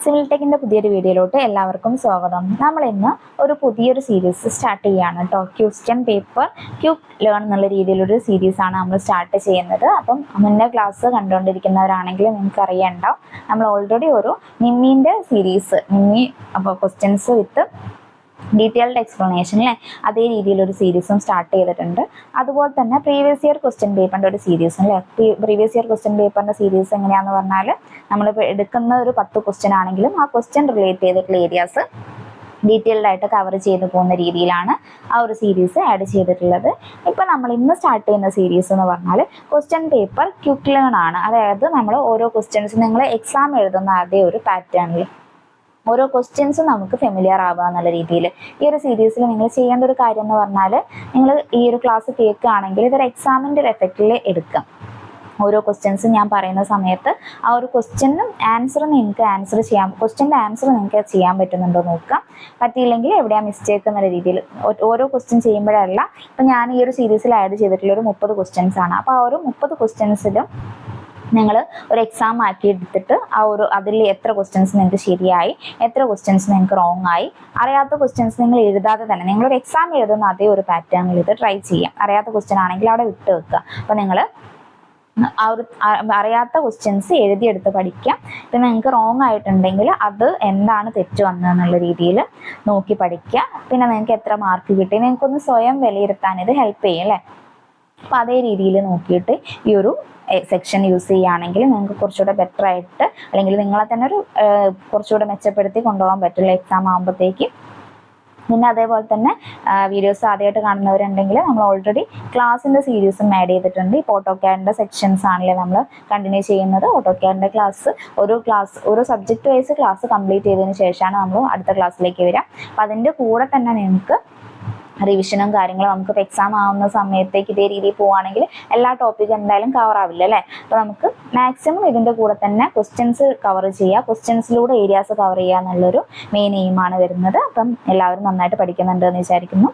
Civil ടെക്കിന്റെ പുതിയൊരു വീഡിയോയിലോട്ട് എല്ലാവർക്കും സ്വാഗതം. നമ്മൾ ഇന്ന് ഒരു പുതിയൊരു സീരീസ് സ്റ്റാർട്ട് ചെയ്യുകയാണ് കേട്ടോ. ക്വസ്റ്റ്യൻ പേപ്പർ ക്യൂക്ക് ലേൺ എന്നുള്ള രീതിയിലൊരു സീരീസാണ് നമ്മൾ സ്റ്റാർട്ട് ചെയ്യുന്നത്. അപ്പം മുന്നേ ക്ലാസ് കണ്ടുകൊണ്ടിരിക്കുന്നവരാണെങ്കിൽ നിങ്ങൾക്ക് അറിയണ്ടാവും, നമ്മൾ ഓൾറെഡി ഒരു നിമ്മിൻ്റെ സീരീസ് അപ്പോൾ ക്വസ്റ്റ്യൻസ് വിത്ത് ഡീറ്റെയിൽഡ് എക്സ്പ്ലനേഷൻ അല്ലേ, അതേ രീതിയിലൊരു സീരീസും സ്റ്റാർട്ട് ചെയ്തിട്ടുണ്ട്. അതുപോലെ തന്നെ പ്രീവിയസ് ഇയർ ക്വസ്റ്റ്യൻ പേപ്പറിൻ്റെ ഒരു സീരീസും അല്ലേ. പ്രീവിയസ് ഇയർ ക്വസ്റ്റ്യൻ പേപ്പറിൻ്റെ സീരീസ് എങ്ങനെയാണെന്ന് പറഞ്ഞാൽ, നമ്മളിപ്പോൾ എടുക്കുന്ന ഒരു 10 ക്വസ്റ്റ്യൻ ആണെങ്കിലും ആ ക്വസ്റ്റ്യൻ റിലേറ്റ് ചെയ്തിട്ടുള്ള ഏരിയാസ് ഡീറ്റെയിൽഡ് ആയിട്ട് കവർ ചെയ്ത് പോകുന്ന രീതിയിലാണ് ആ ഒരു സീരീസ് ആഡ് ചെയ്തിട്ടുള്ളത്. ഇപ്പോൾ നമ്മൾ ഇന്ന് സ്റ്റാർട്ട് ചെയ്യുന്ന സീരീസ് എന്ന് പറഞ്ഞാൽ ക്വസ്റ്റ്യൻ പേപ്പർ ക്വിക്ക് ലേൺ ആണ്. അതായത് നമ്മൾ ഓരോ ക്വസ്റ്റ്യൻസ് നിങ്ങൾ എക്സാം എഴുതുന്ന അതേ ഒരു പാറ്റേണിൽ ഓരോ ക്വസ്റ്റ്യൻസും നമുക്ക് ഫെമിലിയർ ആവുക എന്നുള്ള രീതിയിൽ ഈ ഒരു സീരീസിൽ നിങ്ങൾ ചെയ്യേണ്ട ഒരു കാര്യം എന്ന് പറഞ്ഞാൽ, നിങ്ങൾ ഈ ഒരു ക്ലാസ് കേൾക്കുകയാണെങ്കിൽ ഇതൊരു എക്സാമിൻ്റെ ഒരു എഫക്റ്റിൽ എടുക്കാം. ഓരോ ക്വസ്റ്റ്യൻസും ഞാൻ പറയുന്ന സമയത്ത് ആ ഒരു ക്വസ്റ്റ്യനും ആൻസർ നിങ്ങൾക്ക് ക്വസ്റ്റ്യൻ്റെ ആൻസർ നിങ്ങൾക്ക് ചെയ്യാൻ പറ്റുന്നുണ്ടോ നോക്കാം. പറ്റിയില്ലെങ്കിൽ എവിടെയാണ് മിസ്റ്റേക്ക് എന്നുള്ള രീതിയിൽ ഓരോ ക്വസ്റ്റ്യൻ ചെയ്യുമ്പോഴല്ല. ഇപ്പം ഞാൻ ഈ ഒരു സീരീസിൽ ആഡ് ചെയ്തിട്ടുള്ള ഒരു 30 ക്വസ്റ്റ്യൻസ് ആണ്. അപ്പോൾ ആ ഒരു 30 ക്വസ്റ്റ്യൻസിലും നിങ്ങൾ ഒരു എക്സാം ആക്കി എടുത്തിട്ട് അതിൽ എത്ര ക്വസ്റ്റ്യൻസ് നിങ്ങൾക്ക് ശരിയായി, എത്ര ക്വസ്റ്റ്യൻസ് നിങ്ങൾക്ക് റോങ് ആയി, അറിയാത്ത ക്വസ്റ്റ്യൻസ് നിങ്ങൾ എഴുതാതെ തന്നെ നിങ്ങളൊരു എക്സാം എഴുതുന്ന അതേ ഒരു പാറ്റേണിൽ ഇത് ട്രൈ ചെയ്യാം. അറിയാത്ത ക്വസ്റ്റ്യൻ ആണെങ്കിൽ അവിടെ വിട്ട് വെക്കുക. അപ്പോൾ നിങ്ങൾ അറിയാത്ത ക്വസ്റ്റ്യൻസ് എഴുതിയെടുത്ത് പഠിക്കാം. പിന്നെ നിങ്ങൾക്ക് റോങ് ആയിട്ടുണ്ടെങ്കിൽ അത് എന്താണ് തെറ്റ് വന്നതെന്നുള്ള രീതിയിൽ നോക്കി പഠിക്കുക. പിന്നെ നിങ്ങൾക്ക് എത്ര മാർക്ക് കിട്ടി നിങ്ങൾക്കൊന്ന് സ്വയം വിലയിരുത്താൻ ഇത് ഹെൽപ്പ് ചെയ്യും അല്ലേ. അപ്പോൾ അതേ രീതിയിൽ നോക്കിയിട്ട് ഈ ഒരു സെക്ഷൻ യൂസ് ചെയ്യുകയാണെങ്കിൽ നിങ്ങൾക്ക് കുറച്ചുകൂടെ ബെറ്റർ ആയിട്ട്, അല്ലെങ്കിൽ നിങ്ങളെ തന്നെ ഒരു കുറച്ചുകൂടെ മെച്ചപ്പെടുത്തി കൊണ്ടുപോകാൻ പറ്റില്ല എക്സാം ആകുമ്പോഴത്തേക്ക്. പിന്നെ അതേപോലെ തന്നെ വീഡിയോസ് ആദ്യമായിട്ട് കാണുന്നവരുണ്ടെങ്കിൽ നമ്മൾ ഓൾറെഡി ക്ലാസ്സിൻ്റെ സീരീസും ആഡ് ചെയ്തിട്ടുണ്ട്. ഇപ്പോൾ ഓട്ടോക്യാഡിൻ്റെ സെക്ഷൻസ് ആണല്ലേ നമ്മൾ കണ്ടിന്യൂ ചെയ്യുന്നത്. ഓട്ടോക്യാഡിൻ്റെ ക്ലാസ് ഓരോ സബ്ജക്റ്റ് വൈസ് ക്ലാസ് കംപ്ലീറ്റ് ചെയ്തതിന് ശേഷമാണ് നമ്മൾ അടുത്ത ക്ലാസ്സിലേക്ക് വരിക. അപ്പം അതിൻ്റെ കൂടെ തന്നെ നിങ്ങൾക്ക് റിവിഷനും കാര്യങ്ങളും നമുക്കിപ്പോൾ എക്സാം ആവുന്ന സമയത്തേക്ക് ഇതേ രീതിയിൽ പോവുകയാണെങ്കിൽ എല്ലാ ടോപ്പിക്കും എന്തായാലും കവർ ആവില്ല അല്ലേ. അപ്പോൾ നമുക്ക് മാക്സിമം ഇതിൻ്റെ കൂടെ തന്നെ ക്വസ്റ്റ്യൻസ് കവർ ചെയ്യുക, ക്വസ്റ്റ്യൻസിലൂടെ ഏരിയാസ് കവർ ചെയ്യുക എന്നുള്ളൊരു മെയിൻ എയിമാണ് വരുന്നത്. അപ്പം എല്ലാവരും നന്നായിട്ട് പഠിക്കുന്നുണ്ട് എന്ന് വിചാരിക്കുന്നു.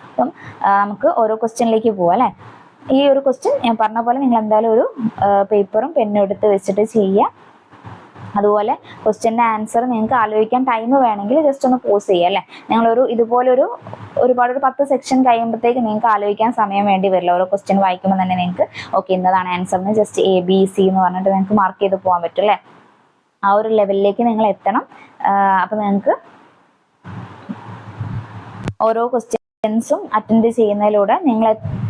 അപ്പം നമുക്ക് ഓരോ ക്വസ്റ്റ്യനിലേക്ക് പോവാം അല്ലേ. ഈ ഒരു ക്വസ്റ്റ്യൻ ഞാൻ പറഞ്ഞ പോലെ നിങ്ങൾ എന്തായാലും ഒരു പേപ്പറും പെന്നും എടുത്ത് വെച്ചിട്ട് ചെയ്യുക. അതുപോലെ ക്വസ്റ്റ്യൻ്റെ ആൻസർ നിങ്ങൾക്ക് ആലോചിക്കാൻ ടൈം വേണമെങ്കിൽ ജസ്റ്റ് ഒന്ന് പോസ് ചെയ്യുക അല്ലേ. നിങ്ങളൊരു ഇതുപോലൊരു ഒരുപാട് 10 സെക്ഷൻ കഴിയുമ്പോഴത്തേക്ക് നിങ്ങൾക്ക് ആലോചിക്കാൻ സമയം വേണ്ടി വരില്ല. ഓരോ ക്വസ്റ്റ്യൻ വായിക്കുമ്പോൾ തന്നെ നിങ്ങൾക്ക് ഓക്കെ ഇന്നതാണ് ആൻസർ എന്ന് ജസ്റ്റ് ABC എന്ന് പറഞ്ഞിട്ട് നിങ്ങൾക്ക് മാർക്ക് ചെയ്ത് പോകാൻ പറ്റും അല്ലേ. ആ ഒരു ലെവലിലേക്ക് നിങ്ങൾ എത്തണം. അപ്പോൾ നിങ്ങൾക്ക് ഓരോ ക്വസ്റ്റ്യൻസും അറ്റൻഡ് ചെയ്യുന്നതിലൂടെ നിങ്ങൾ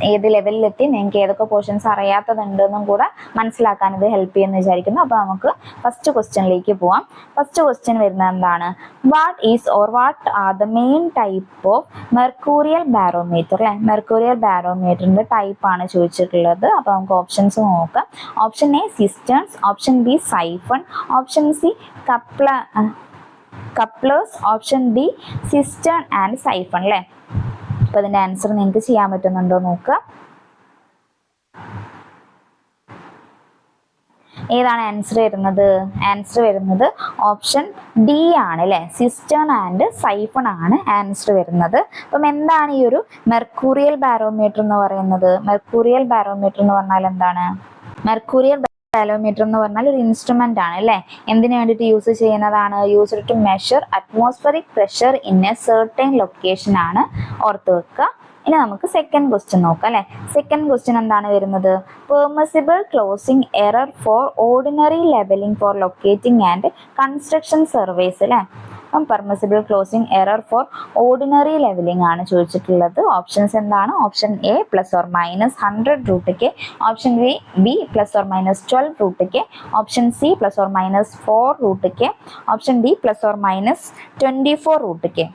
ഏത് ലെവലിലെത്തി, നിങ്ങൾക്ക് ഏതൊക്കെ പോർഷൻസ് അറിയാത്തതുണ്ടെന്നും കൂടെ മനസ്സിലാക്കാൻ ഇത് ഹെൽപ്പ് ചെയ്യുമെന്ന് വിചാരിക്കുന്നു. അപ്പോൾ നമുക്ക് ഫസ്റ്റ് ക്വസ്റ്റ്യനിലേക്ക് പോവാം. ഫസ്റ്റ് ക്വസ്റ്റ്യൻ വരുന്നത് എന്താണ്, what are the main type of mercurial barometer അല്ലേ. മെർക്കൂറിയൽ ബാരോമീറ്ററിൻ്റെ ടൈപ്പാണ് ചോദിച്ചിട്ടുള്ളത്. അപ്പോൾ നമുക്ക് ഓപ്ഷൻസ് നോക്കാം. Option A cisterns, option B siphon, option C couplers, option D cistern and siphon അല്ലേ. അപ്പോൾ അതിൻ്റെ ആൻസർ നിങ്ങൾക്ക് ചെയ്യാൻ പറ്റുന്നുണ്ടോ നോക്കുക. ഏതാണ് ആൻസർ വരുന്നത്? ആൻസർ വരുന്നത് ഓപ്ഷൻ ഡി ആണ് അല്ലേ. സിസ്റ്റേൺ ആൻഡ് സൈഫൺ ആണ് ആൻസർ വരുന്നത്. അപ്പം എന്താണ് ഈ ഒരു മെർക്കൂറിയൽ ബാരോമീറ്റർ എന്ന് പറയുന്നത്? മെർക്കൂറിയൽ ബാരോമീറ്റർ എന്ന് പറഞ്ഞാൽ എന്താണ്? മെർക്കൂറിയൽ ബാരോമീറ്റർ എന്ന് പറഞ്ഞാൽ ഒരു ഇൻസ്ട്രുമെന്റ് ആണ് അല്ലേ. എന്തിനു വേണ്ടിയിട്ട് യൂസ് ചെയ്യുന്നതാണ്? Used to measure atmospheric pressure in a certain location ആണ്, ഓർത്ത് വെക്കുക. ഇനി നമുക്ക് സെക്കൻഡ് ക്വസ്റ്റ്യൻ നോക്കാം അല്ലേ. സെക്കൻഡ് ക്വസ്റ്റ്യൻ എന്താണ് വരുന്നത്? Permissible closing error for ordinary levelling for locating and construction surveys അല്ലേ. അപ്പം permissible closing error for ordinary levelling ആണ് ചോദിച്ചിട്ടുള്ളത്. ഓപ്ഷൻസ് എന്താണ്? Option A +or-100 √K, option B +or-12 √K, option C +or-4 √K, option D +or-24 √K.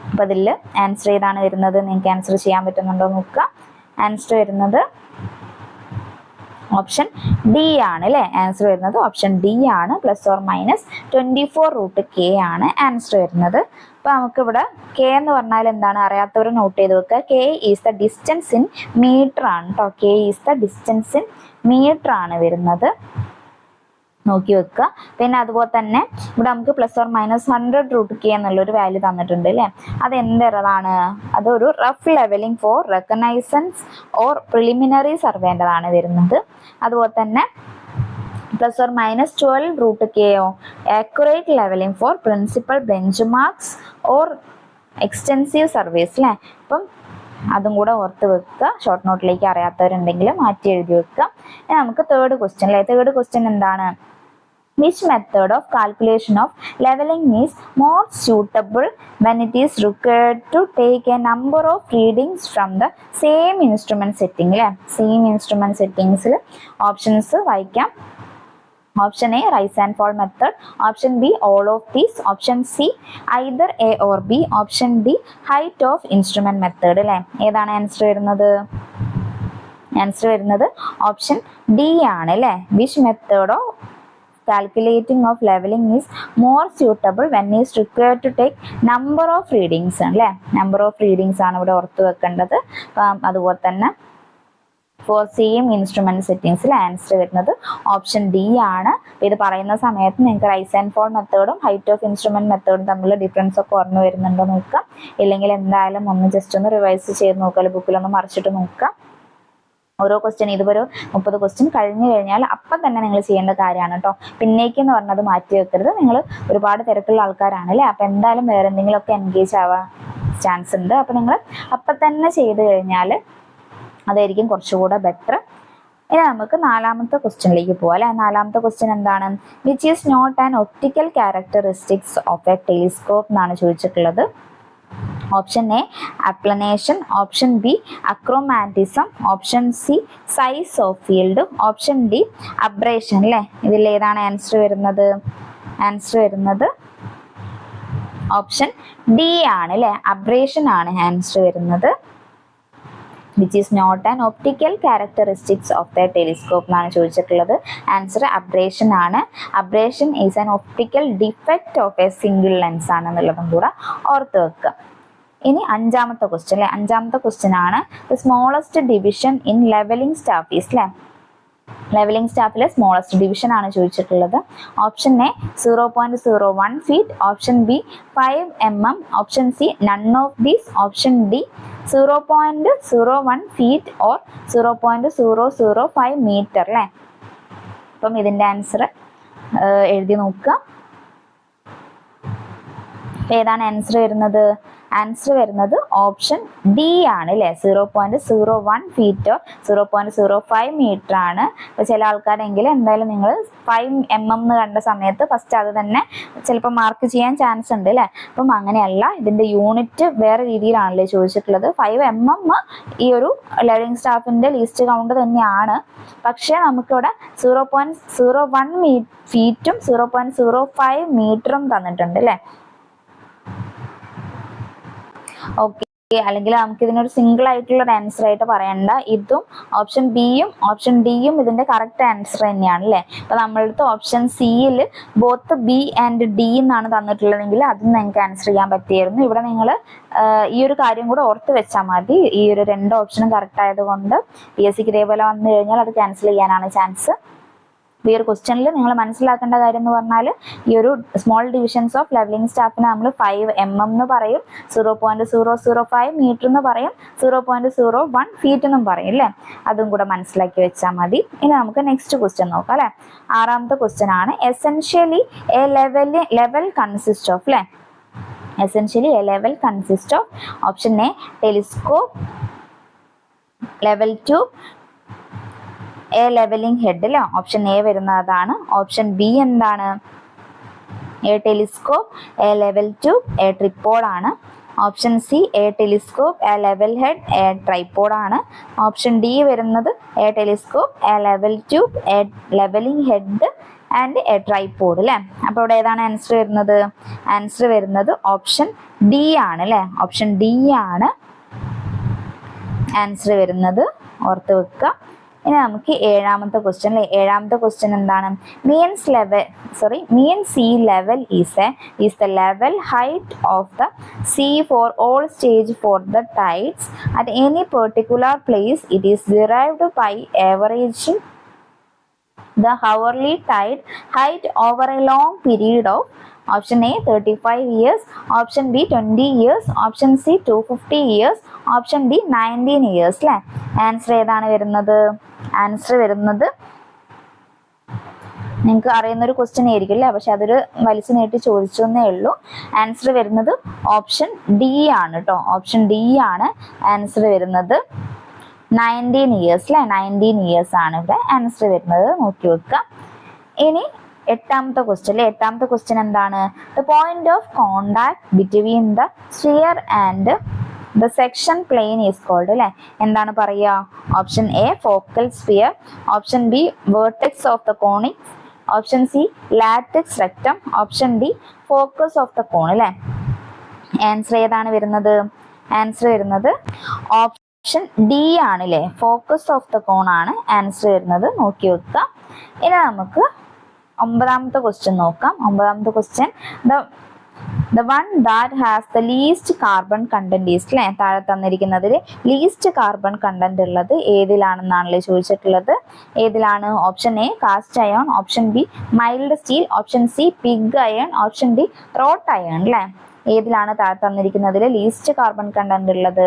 അപ്പോൾ അതിൽ answer ഏതാണ് വരുന്നത്? നിങ്ങൾക്ക് ആൻസർ ചെയ്യാൻ പറ്റുന്നുണ്ടോ നോക്കുക. ആൻസർ വരുന്നത് ഓപ്ഷൻ ഡി ആണ് അല്ലേ. ആൻസർ വരുന്നത് ഓപ്ഷൻ ഡി ആണ്. +or-24 √K ആണ് ആൻസർ വരുന്നത്. അപ്പോൾ നമുക്കിവിടെ K എന്ന് പറഞ്ഞാൽ എന്താണ്? അറിയാത്തവർ നോട്ട് ചെയ്ത് വെക്കുക. K is the distance in metre ആണ് കേട്ടോ. K is the distance in metre ആണ് വരുന്നത്. നോക്കി വെക്കുക. പിന്നെ അതുപോലെ തന്നെ ഇവിടെ നമുക്ക് +or-100 √K എന്നുള്ളൊരു വാല്യൂ തന്നിട്ടുണ്ട് അല്ലേ. അത് എന്ത് എററാണ്? അതൊരു rough levelling for reconnaissance or preliminary സർവേൻ്റെതാണ് വരുന്നത്. അതുപോലെ തന്നെ പ്ലസ് ഓർ മൈനസ് 12 റൂട്ട് കെയോ accurate levelling for principal bench marks or extensive service അല്ലേ. അപ്പം അതും കൂടെ ഓർത്ത് വെക്കുക. ഷോർട്ട് നോട്ടിലേക്ക് അറിയാത്തവരുണ്ടെങ്കിൽ മാറ്റി എഴുതി വെക്കുക. നമുക്ക് തേർഡ് ക്വസ്റ്റ്യൻ അല്ലേ. തേർഡ് ക്വസ്റ്റ്യൻ എന്താണ്? Which method of calculation of leveling is more suitable when it is required to take a number of readings from the same instrument setting അല്ലേ. സെയിം ഇൻസ്ട്രുമെന്റ് സെറ്റിംഗ്സിൽ options വായിക്കാം. Option A rise and fall method, option B all of these, option C either A or B, option D height of instrument method അല്ലേ. ഏതാണ് answer വരുന്നത്? Answer വരുന്നത് option D ആണ് അല്ലേ. Which method of calculating of leveling is more suitable when is required to take number of readings അല്ലേ. Number of readings ആണ് ഇവിടെ ഓർത്ത് വെക്കേണ്ടത്. അതുപോലെ തന്നെ ഫോർ സെയിം ഇൻസ്ട്രുമെന്റ് സെറ്റിംഗ്സിൽ ആൻസർ വരുന്നത് ഓപ്ഷൻ ഡി ആണ്. അപ്പോൾ ഇത് പറയുന്ന സമയത്ത് നിങ്ങൾക്ക് റൈസ് ആൻഡ് ഫോൾ മെത്തേഡും ഹൈറ്റ് ഓഫ് ഇൻസ്ട്രുമെന്റ് മെത്തേഡും തമ്മിലുള്ള ഡിഫറൻസ് ഒക്കെ ഓർമ്മ വരുന്നുണ്ടോ നോക്കുക. ഇല്ലെങ്കിൽ എന്തായാലും ഒന്ന് ജസ്റ്റ് ഒന്ന് റിവൈസ് ചെയ്ത് നോക്കുക, ബുക്കിലൊന്ന് മറിച്ചിട്ട് നോക്കുക. ഓരോ ക്വസ്റ്റ്യൻ ഇതുപോലെ 30 ക്വസ്റ്റ്യൻ കഴിഞ്ഞു കഴിഞ്ഞാൽ അപ്പം തന്നെ നിങ്ങൾ ചെയ്യേണ്ട കാര്യമാണ് കേട്ടോ. പിന്നേക്ക് എന്ന് പറഞ്ഞത് മാറ്റി വെക്കരുത്. നിങ്ങൾ ഒരുപാട് തിരക്കുള്ള ആൾക്കാരാണ് അല്ലേ. അപ്പം എന്തായാലും വേറെ എന്തെങ്കിലുമൊക്കെ എൻഗേജ് ആവാൻ ചാൻസ് ഉണ്ട്. അപ്പം നിങ്ങൾ അപ്പം തന്നെ ചെയ്ത് കഴിഞ്ഞാൽ അതായിരിക്കും കുറച്ചുകൂടെ ബെറ്റർ. ഇനി നമുക്ക് നാലാമത്തെ ക്വസ്റ്റ്യനിലേക്ക് പോകാം അല്ലേ. നാലാമത്തെ ക്വസ്റ്റ്യൻ എന്താണ്? Which is not an optical characteristics of a telescope എന്നാണ് ചോദിച്ചിട്ടുള്ളത്. Option A aplanation, option B achromatism, option C size of field, option D aberration അല്ലേ. ഇതിൽ ഏതാണ് ആൻസർ വരുന്നത്? ആൻസർ വരുന്നത് ഓപ്ഷൻ ഡി ആണ് അല്ലേ. അബ്രേഷൻ ആണ് ആൻസർ വരുന്നത്. Which is not an optical characteristics of the telescope എന്നാണ് ചോദിച്ചിട്ടുള്ളത്. ആൻസർ അബ്രേഷൻ ആണ്. Aberration is an optical defect of a single lens ആണെന്നുള്ളതും കൂടെ ഓർത്ത് വെക്കുക. ഇനി അഞ്ചാമത്തെ ക്വസ്റ്റ്യൻ അല്ലേ. അഞ്ചാമത്തെ ക്വസ്റ്റ്യൻ ആണ് the smallest division in levelling staff is അല്ലേ. ലെവലിംഗ് സ്റ്റാഫിലെ സ്മോളസ്റ്റ് ഡിവിഷൻ ആണ് ചോദിച്ചിട്ടുള്ളത്. Option A 0.01 feet, option B 5 mm, option C none of these, option D 0.01 feet or 0.005 metre അല്ലേ. അപ്പം ഇതിൻ്റെ ആൻസർ എഴുതി നോക്കുക. ഏതാണ് ആൻസർ വരുന്നത്? ആൻസർ വരുന്നത് ഓപ്ഷൻ ഡി ആണ് അല്ലേ. 0.01 ഫീറ്റോ 0.05 മീറ്റർ ആണ്. അപ്പോൾ ചില ആൾക്കാരെങ്കിലും എന്തായാലും നിങ്ങൾ 5 mm എന്ന് കണ്ട സമയത്ത് ഫസ്റ്റ് അത് തന്നെ ചിലപ്പോൾ മാർക്ക് ചെയ്യാൻ ചാൻസ് ഉണ്ട് അല്ലേ. അപ്പം അങ്ങനെയല്ല, ഇതിൻ്റെ യൂണിറ്റ് വേറെ രീതിയിലാണല്ലേ ചോദിച്ചിട്ടുള്ളത്. 5 mm ഈ ഒരു ലെവലിംഗ് സ്റ്റാഫിൻ്റെ ലീസ്റ്റ് കൗണ്ട് തന്നെയാണ്. പക്ഷേ നമുക്കിവിടെ 0.01 ഫീറ്റും 0.05 മീറ്ററും തന്നിട്ടുണ്ട് അല്ലേ. ഓക്കെ, അല്ലെങ്കിൽ നമുക്ക് ഇതിനൊരു സിംഗിൾ ആയിട്ടുള്ള ഒരു ആൻസർ ആയിട്ട് പറയണ്ട. ഇതും ഓപ്ഷൻ ബിയും ഓപ്ഷൻ ഡിയും ഇതിന്റെ കറക്റ്റ് ആൻസർ തന്നെയാണ് അല്ലേ. അപ്പൊ നമ്മളടുത്ത് ഓപ്ഷൻ സിയിൽ ബോത്ത് ബി ആൻഡ് ഡി എന്നാണ് തന്നിട്ടുള്ളതെങ്കിൽ അതും നിങ്ങൾക്ക് ആൻസർ ചെയ്യാൻ പറ്റിയായിരുന്നു. ഇവിടെ നിങ്ങൾ ഈ ഒരു കാര്യം കൂടെ ഓർത്ത് വെച്ചാൽ മതി. ഈ ഒരു 2 ഓപ്ഷനും കറക്റ്റ് ആയതുകൊണ്ട് PSCക്ക് ഇതേപോലെ വന്നു കഴിഞ്ഞാൽ അത് ക്യാൻസൽ ചെയ്യാനാണ് ചാൻസ്. ഈ ഒരു ക്വസ്റ്റ്യനിൽ നിങ്ങൾ മനസ്സിലാക്കേണ്ട കാര്യം എന്ന് പറഞ്ഞാൽ ഈ ഒരു സ്മോൾ ഡിവിഷൻസ് ഓഫ് ലെവലിംഗ് സ്റ്റാഫിന് നമ്മൾ 5 mm എന്ന് പറയും, 0.005 മീറ്റർ എന്ന് പറയും, 0.01 ഫീറ്റ് എന്നും പറയും അല്ലേ. അതും കൂടെ മനസ്സിലാക്കി വെച്ചാൽ മതി. ഇനി നമുക്ക് നെക്സ്റ്റ് ക്വസ്റ്റ്യൻ നോക്കാം അല്ലേ. ആറാമത്തെ ക്വസ്റ്റ്യൻ ആണ് essentially a level consist of അല്ലേ. Essentially a level consist of option A telescope, level 2 a levelling head അല്ലേ. ഓപ്ഷൻ എ വരുന്നതാണ്. ഓപ്ഷൻ ബി എന്താണ്? A telescope, a level 2 a tripod ആണ്. Option C a telescope, a level head a tripod ആണ്. Option D വരുന്നത് a telescope, a level 2 a levelling head and a tripod അല്ലേ. അപ്പോൾ ഇവിടെ ഏതാണ് answer വരുന്നത്? ആൻസർ വരുന്നത് ഓപ്ഷൻ ഡി ആണ് അല്ലേ. ഓപ്ഷൻ ഡി ആണ് ആൻസർ വരുന്നത്, ഓർത്ത് വെക്കുക. ഇനി നമുക്ക് ഏഴാമത്തെ ക്വസ്റ്റ്യൻ അല്ലേ. ഏഴാമത്തെ ക്വസ്റ്റ്യൻ എന്താണ്? Mean sea level is the level height of the sea for all stage for the tides at any particular place. It is derived by averaging the hourly tide height over a long period of option A 35 years, option B 20 years, option C 250 years, option D 19 years അല്ലേ. Answer ഏതാണ് വരുന്നത്? Answer വരുന്നത് നിങ്ങൾക്ക് അറിയുന്നൊരു question ആയിരിക്കും അല്ലേ, പക്ഷെ അതൊരു വലിച്ചു നീട്ടി ചോദിച്ചെന്നേ ഉള്ളൂ. ആൻസർ വരുന്നത് ഓപ്ഷൻ ഡി ആണ് കേട്ടോ. ഓപ്ഷൻ ഡി ആണ് ആൻസർ വരുന്നത്. 19 ഇയേഴ്സ് അല്ലെ, 19 ഇയേഴ്സ് ആണ് ഇവിടെ ആൻസർ വരുന്നത്. നോക്കി വെക്കുക. ഇനി എട്ടാമത്തെ ക്വസ്റ്റ്യൻ അല്ലെ. എട്ടാമത്തെ ക്വസ്റ്റ്യൻ എന്താണ്? The point of contact between the sphere and the section plane is called അല്ലെ. എന്താണ് പറയുക? Option A focal sphere, option B vertex of the conics, option C latus rectum, option D focus of the cone അല്ലെ. Answer ഏതാണ് വരുന്നത്? Answer വരുന്നത് option D ആണ് അല്ലെ. Focus of the കോൺ ആണ് ആൻസർ വരുന്നത്. നോക്കി വെക്കുക. ഇനി നമുക്ക് ഒമ്പതാമത്തെ ക്വസ്റ്റ്യൻ നോക്കാം. ഒമ്പതാമത്തെ question the one that has the least carbon content is അല്ലെ. താഴെ തന്നിരിക്കുന്നതിൽ ലീസ്റ്റ് കാർബൺ കണ്ടന്റ് ഉള്ളത് ഏതിലാണെന്നാണല്ലേ ചോദിച്ചിട്ടുള്ളത്. ഏതിലാണ്? Option A cast iron, option B mild steel, option C pig iron, option D wrought iron അല്ലെ. ഏതിലാണ് താഴെ തന്നിരിക്കുന്നതിൽ ലീസ്റ്റ് കാർബൺ കണ്ടന്റ് ഉള്ളത്?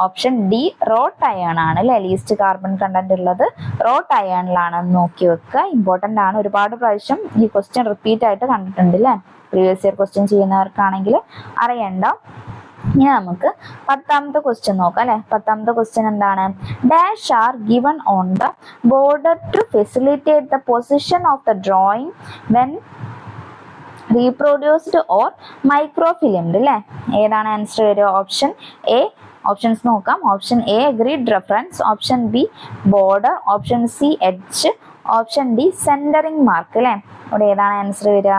ഓപ്ഷൻ ഡി റോട്ട് അയൺ ആണ് അല്ലെ. ലീസ്റ്റ് കാർബൺ കണ്ടന്റ് ഉള്ളത് റോട്ട് അയണിലാണെന്ന് നോക്കി വെക്കുക. ഇമ്പോർട്ടന്റ് ആണ്. ഒരുപാട് പ്രാവശ്യം ഈ ക്വസ്റ്റ്യൻ റിപ്പീറ്റ് ആയിട്ട് കണ്ടിട്ടുണ്ട് അല്ലെ. പ്രീവിയസ് ഇയർ ക്വസ്റ്റ്യൻ ചെയ്യുന്നവർക്കാണെങ്കിൽ അറിയണ്ട. ഇനി നമുക്ക് പത്താമത്തെ ക്വസ്റ്റ്യൻ നോക്കാം അല്ലെ. പത്താമത്തെ ക്വസ്റ്റ്യൻ എന്താണ്? Dash are given on the border to facilitate the position of the drawing when reproduced or microfilmed അല്ലെ. ഏതാണ് ആൻസർ വരിക? Option A. ഓപ്ഷൻസ് നോക്കാം. Option A grid reference, option B border, option C edge, option D centering mark അല്ലെ. ഇവിടെ ഏതാണ് answer വരിക?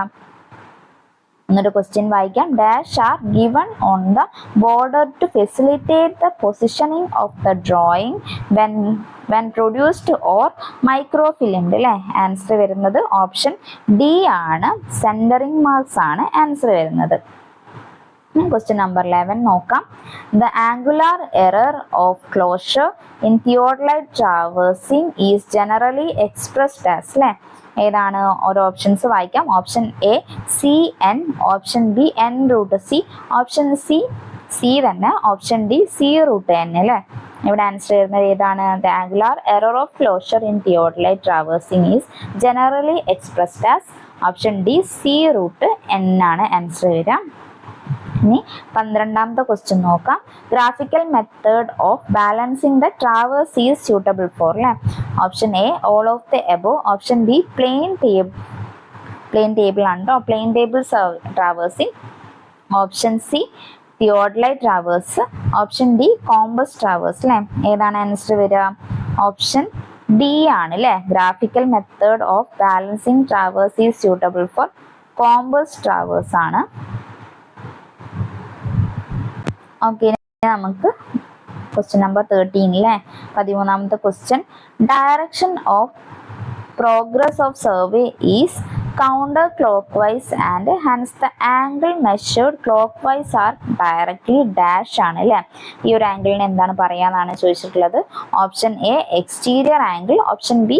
എന്നൊരു question വായിക്കാം. Dash are given on the border to facilitate the positioning of the drawing when produced or microfilmed അല്ലെ. Answer വരുന്നത് option D ആണ്. Centering marks ആണ് ആൻസർ വരുന്നത്. ക്വസ്റ്റ്യൻ നമ്പർ 11 നോക്കാം. The angular error of closure in theodolite traversing is generally expressed as അല്ലെ. ഏതാണ്? ഓരോ options വായിക്കാം. Option A C N, option B N root C, option C തന്നെ, option D C root N അല്ലെ. ഇവിടെ answer വരുന്നത് ഏതാണ്? The angular error of closure in theodolite traversing is generally expressed as option D C root N ആണ് answer വരിക. ഇനി 12ാമത്തെ question നോക്കാം. Graphical method of balancing the traverse is suitable for അല്ലെ. Option A all of the above, option B plane table ആണ് കേട്ടോ. Plane table traversing, option C theodolite traverse, option D compass traverse അല്ലെ. ഏതാണ് answer വരിക? Option D ആണ് അല്ലെ. Graphical method of balancing traverse is suitable for compass traverse ആണ്. Okay, നമുക്ക് question number 13 അല്ലേ. 13ാമത്തെ question. Direction of progress of survey is counter clockwise and hence the angle measured clockwise are directly dash ആണ് അല്ലേ. ഈ ഒരു ആംഗിളിന് എന്താണ് പറയാന്നാണ് ചോദിച്ചിട്ടുള്ളത്. Option A exterior angle, option B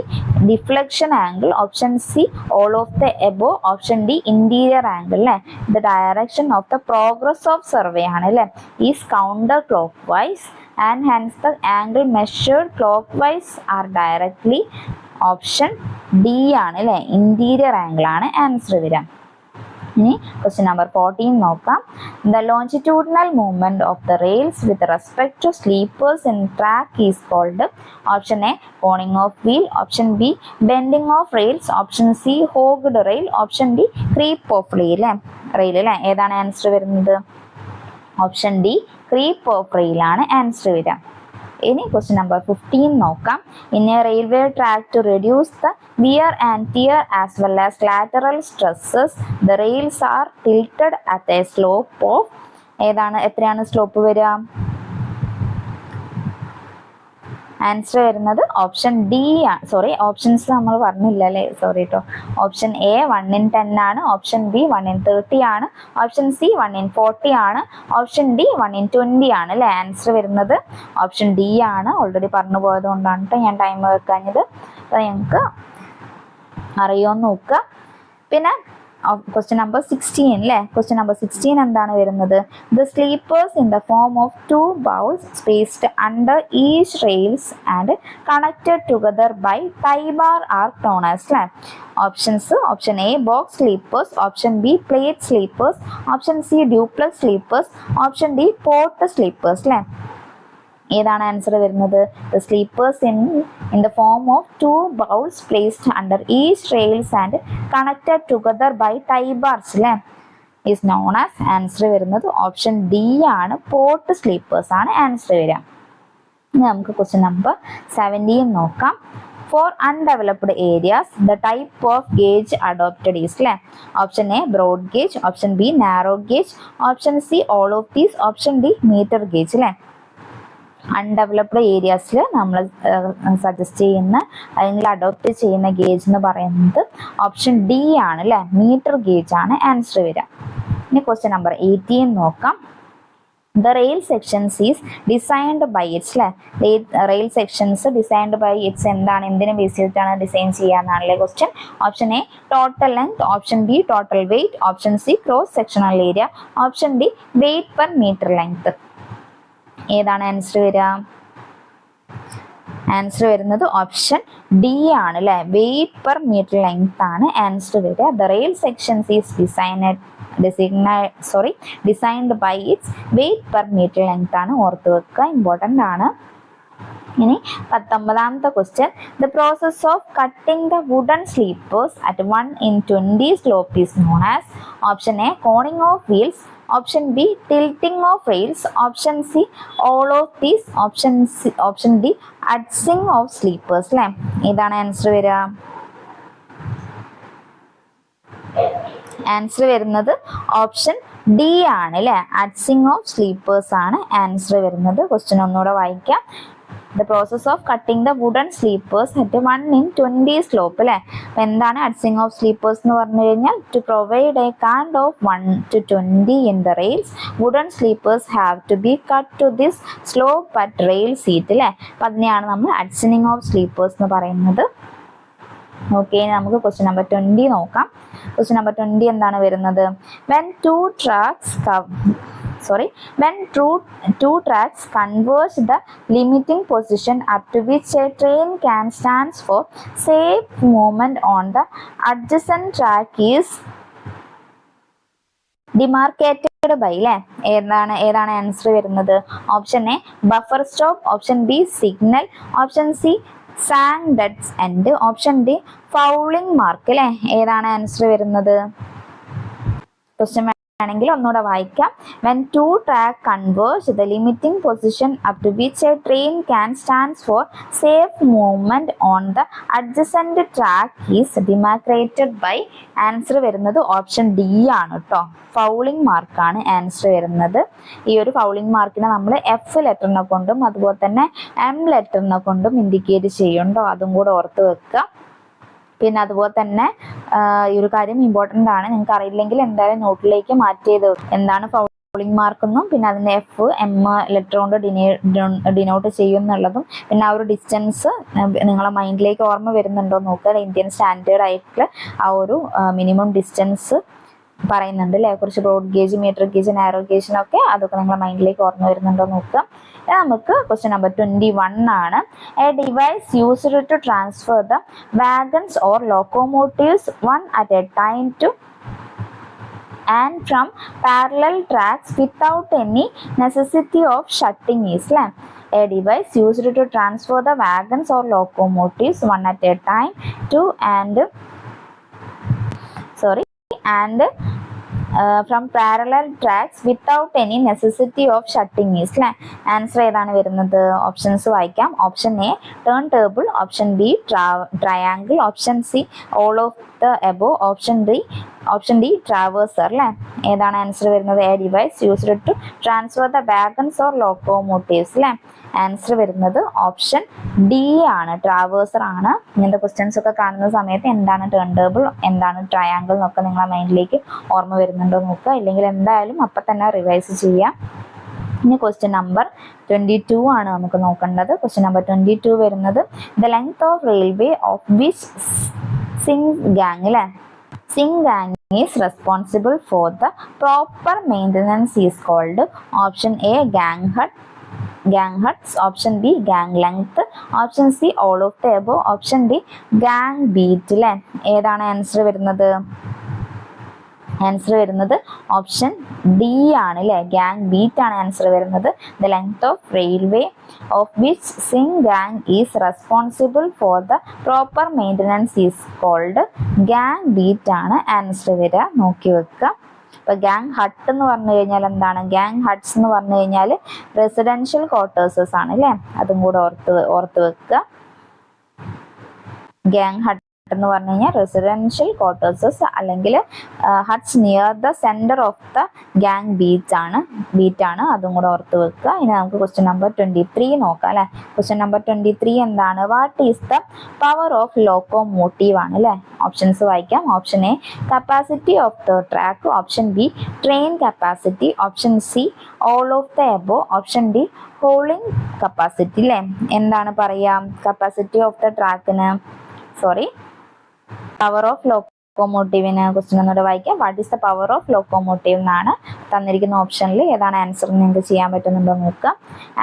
deflection angle, option C all of the above, option D interior angle അല്ലേ. The direction of the progress of survey ആണ് അല്ലേ. Is counterclockwise and hence the angle measured clockwise are directly option D ആണ് അല്ലേ. Interior angle ആണ് answer വരിക. ഇനി question number 14 നോക്കാം. The longitudinal movement of the rails with respect to sleepers in track is called. Option A coning of wheel, option B bending of rails, option C hogged rail, option D creep of rail അല്ലേ. ഏതാണ് answer വരുന്നത്? Option D creep of rail ആണ് answer വരിക. ഇനി question number 15 നോക്കാം. In a railway track to reduce the wear and tear as well as lateral stresses the rails are tilted at a slope of. എത്രയാണ് slope വരിക? Answer വരുന്നത് option D ആണ്. Sorry, options നമ്മൾ പറഞ്ഞില്ല അല്ലേ, sorry കേട്ടോ. Option A 1/10 ആണ്, option B 1/30 ആണ്, ഓപ്ഷൻ സി 1/40 ആണ്, ഓപ്ഷൻ ഡി 1/20 ആണ് അല്ലേ. ആൻസർ വരുന്നത് ഓപ്ഷൻ ഡി ആണ്. ഓൾറെഡി പറഞ്ഞു പോയത് കൊണ്ടാണ് കേട്ടോ ഞാൻ ടൈം വെക്കാഞ്ഞത്. അപ്പോൾ ഞങ്ങൾക്ക് അറിയുമെന്ന് നോക്കുക. പിന്നെ ക്വസ്റ്റ്യൻ നമ്പർ 16 അല്ലേ. ക്വസ്റ്റ്യൻ നമ്പർ 16 എന്താണ് വരുന്നത്? The sleepers in the form of 2 bowls spaced under each rails and connected together by tie bar are known as അല്ലേ. Options: option A box sleepers, option B plate sleepers, option C duplex sleepers, option D pot sleepers അല്ലേ. ഏതാണ് answer വരുന്നത്? The sleepers in the form of 2 bowls placed under each rails and connected together by tie bars അല്ലേ is known as. Answer വരുന്നത് option D ആണ്, pot sleepers ആണ് answer വരിക. ഇനി നമുക്ക് ക്വസ്റ്റ്യൻ നമ്പർ 17 നോക്കാം. For undeveloped areas, the type of gauge adopted is അല്ലേ. Option A broad gauge, option B narrow gauge, option C all of these, option D metre gauge അല്ലേ. Undeveloped ഏരിയാസിൽ നമ്മൾ suggest ചെയ്യുന്ന അല്ലെങ്കിൽ അഡോപ്റ്റ് ചെയ്യുന്ന gauge എന്ന് പറയുന്നത് ഓപ്ഷൻ ഡി ആണ് അല്ലേ, മീറ്റർ ഗേജ് ആണ് ആൻസർ വരിക. ഇനി ക്വസ്റ്റ്യൻ നമ്പർ 18 നോക്കാം. The rail sections is designed by its അല്ലേ. Rail sections designed by its എന്താണ്, എന്തിനെ ബേസ് ചെയ്തിട്ടാണ് ഡിസൈൻ ചെയ്യാന്നാണല്ലേ question. Option A total length, option B total weight, option C cross sectional area, option D weight per metre length. ഏതാണ് answer വരിക? Answer വരുന്നത് option D ആണ് അല്ലേ, weight per metre length ആണ് ആൻസർ വരിക. The rail sections is designed by its weight per metre length ആണ്, ഓർത്ത് വെക്കുക, ഇമ്പോർട്ടൻ്റ് ആണ്. ഇനി 19ാമത്തെ question. The process of cutting the wooden sleepers at 1:20 slope is known as. Option A coning of wheels, option B tilting of rails, option C all of these, option D adzing of sleepers അല്ലേ. ഏതാണ് answer വരിക? Answer വരുന്നത് option D ആണ് അല്ലേ, adzing of sleepers ആണ് answer വരുന്നത്. Question ഒന്നുകൂടെ വായിക്കാം. The process of cutting the wooden sleepers at 1:20 slope അല്ലേ. അപ്പം എന്താണ് അഡ്സിങ് ഓഫ് സ്ലീപ്പേഴ്സ് എന്ന് പറഞ്ഞു കഴിഞ്ഞാൽ to provide a cant of 1:20 in the rails wooden sleepers have to be cut to this slope at rail seat അല്ലേ. അപ്പം അതിനെയാണ് നമ്മൾ അഡ്സിങ് ഓഫ് സ്ലീപ്പേഴ്സ് എന്ന് പറയുന്നത്. ഓക്കെ, നമുക്ക് ക്വസ്റ്റ്യൻ നമ്പർ 20 നോക്കാം. ക്വസ്റ്റ്യൻ നമ്പർ 20 എന്താണ് വരുന്നത്? When two tracks converge the limiting position up to which a train can stands for safe movement on the adjacent track is demarcated by അല്ലേ. ഏതാണ് answer വരുന്നത്? Option A buffer stop, option B signal, option C sand deads end, option D fouling mark അല്ലേ. ഏതാണ് answer വരുന്നത്? Question ആണെങ്കിൽ ഒന്നുകൂടെ വായിക്കാം. When two track converge the limiting position up to which a train can stands for safe movement on the adjacent track is demarcated by. Answer വരുന്നത് option D ആണ് കേട്ടോ, fouling മാർക്കാണ് ആൻസർ വരുന്നത്. ഈ ഒരു ഫൗളിംഗ് മാർക്കിനെ നമ്മൾ എഫ് ലെറ്ററിനെ കൊണ്ടും അതുപോലെ തന്നെ എം ലെറ്ററിനെ കൊണ്ടും ഇൻഡിക്കേറ്റ് ചെയ്യുന്നുണ്ടോ, അതും കൂടെ ഓർത്ത് വെക്കുക. പിന്നെ അതുപോലെ തന്നെ ഈ ഒരു കാര്യം ഇമ്പോർട്ടൻ്റ് ആണ്, നിങ്ങൾക്ക് അറിയില്ലെങ്കിൽ എന്തായാലും നോട്ടിലേക്ക് മാറ്റിയത് എന്താണ് ഫൗളിംഗ് മാർക്കെന്നും പിന്നെ അതിൻ്റെ എഫ് എം ലെറ്റർ കൊണ്ട് ഡിനോട്ട് ചെയ്യും എന്നുള്ളതും പിന്നെ ആ ഒരു ഡിസ്റ്റൻസ് നിങ്ങളെ മൈൻഡിലേക്ക് ഓർമ്മ വരുന്നുണ്ടോ നോക്കുക. ഇന്ത്യൻ സ്റ്റാൻഡേർഡ് ആയിട്ടുള്ള ആ ഒരു മിനിമം ഡിസ്റ്റൻസ് പറയുന്നുണ്ട് അല്ലേ, കുറച്ച് broad gauge, metre gauge, narrow ഗേജിനൊക്കെ അതൊക്കെ നിങ്ങളെ മൈൻഡിലേക്ക് ഓർമ്മ വരുന്നുണ്ടോ നോക്കുക. നമുക്ക് ക്വസ്റ്റ്യൻ നമ്പർ 21 ആണ്. A device used to transfer the wagons or locomotives one at a time to and from parallel tracks without any necessity of shutting is അല്ലേ. A device used to transfer the wagons or locomotives one at a time to and from parallel tracks without any necessity of shutting is അല്ലേ. Answer ഏതാണ് വരുന്നത്? Options വായിക്കാം. Option A turn table, option B triangle, option C all of the above, option D traverser അല്ലേ. ഏതാണ് answer വരുന്നത്? A device used to transfer the wagons or locomotives അല്ലേ. Answer വരുന്നത് option D ആണ്, traverser ആണ്. ഇങ്ങനത്തെ questions ഒക്കെ കാണുന്ന സമയത്ത് എന്താണ് ടേൺ ടേബിൾ, എന്താണ് ട്രയാങ്കിൾ എന്നൊക്കെ നിങ്ങളെ മൈൻഡിലേക്ക് ഓർമ്മ വരുന്നുണ്ടോ നോക്കുക. ഇല്ലെങ്കിൽ എന്തായാലും അപ്പം തന്നെ റിവൈസ് ചെയ്യാം. ഇനി ക്വസ്റ്റ്യൻ നമ്പർ 22 ആണ് നമുക്ക് നോക്കേണ്ടത്. ക്വസ്റ്റ്യൻ നമ്പർ 22 വരുന്നത് the length of railway of which single gang അല്ലേ. Single gang is responsible for the proper maintenance is called? Option A, gang huts, option B, gang length, option C, all of the above, option D, gang beat. അല്ലേ, ഏതാണ് answer വരുന്നത്? Answer വരുന്നത് option D ആണ് അല്ലേ, gang beat ആണ് answer വരുന്നത്. The length of railway of which single gang is responsible for the proper maintenance is called? Gang beat ആണ് answer വരിക, നോക്കി വെക്കുക. ഇപ്പൊ ഗാങ് ഹട്ട് എന്ന് പറഞ്ഞു കഴിഞ്ഞാൽ എന്താണ്? ഗാങ് ഹട്ട്സ് എന്ന് പറഞ്ഞു കഴിഞ്ഞാൽ റെസിഡൻഷ്യൽ ക്വാർട്ടേഴ്സസ് ആണ് അല്ലേ, അതും കൂടെ ഓർത്ത് വെക്കുക. ഗാങ് ഹട്ട് എന്ന് പറഞ്ഞു കഴിഞ്ഞാൽ റെസിഡൻഷ്യൽ ക്വാർട്ടേഴ്സസ് അല്ലെങ്കിൽ huts near the centre of the gang beat ആണ്, അതും കൂടെ ഓർത്ത് വെക്കുക. ഇനി നമുക്ക് ക്വസ്റ്റ്യൻ നമ്പർ 23 നോക്കാം അല്ലെ. ക്വസ്റ്റ്യൻ നമ്പർ 23 എന്താണ്? What is the power of locomotive ആണ് അല്ലെ. ഓപ്ഷൻസ് വായിക്കാം. Option A, capacity of the track, option B, train capacity, option C, all of the above, option D, hauling capacity. അല്ലെ, എന്താണ് പറയാം capacity of the ട്രാക്കിന്, power of ലോക്കോമോട്ടീവിന്? Question ഒന്നുകൂടെ വായിക്കാം. What is the power of locomotive എന്നാണ് തന്നിരിക്കുന്ന ഓപ്ഷനിൽ. ഏതാണ് ആൻസർ നിങ്ങൾക്ക് ചെയ്യാൻ പറ്റുന്നുണ്ടോ നോക്കുക.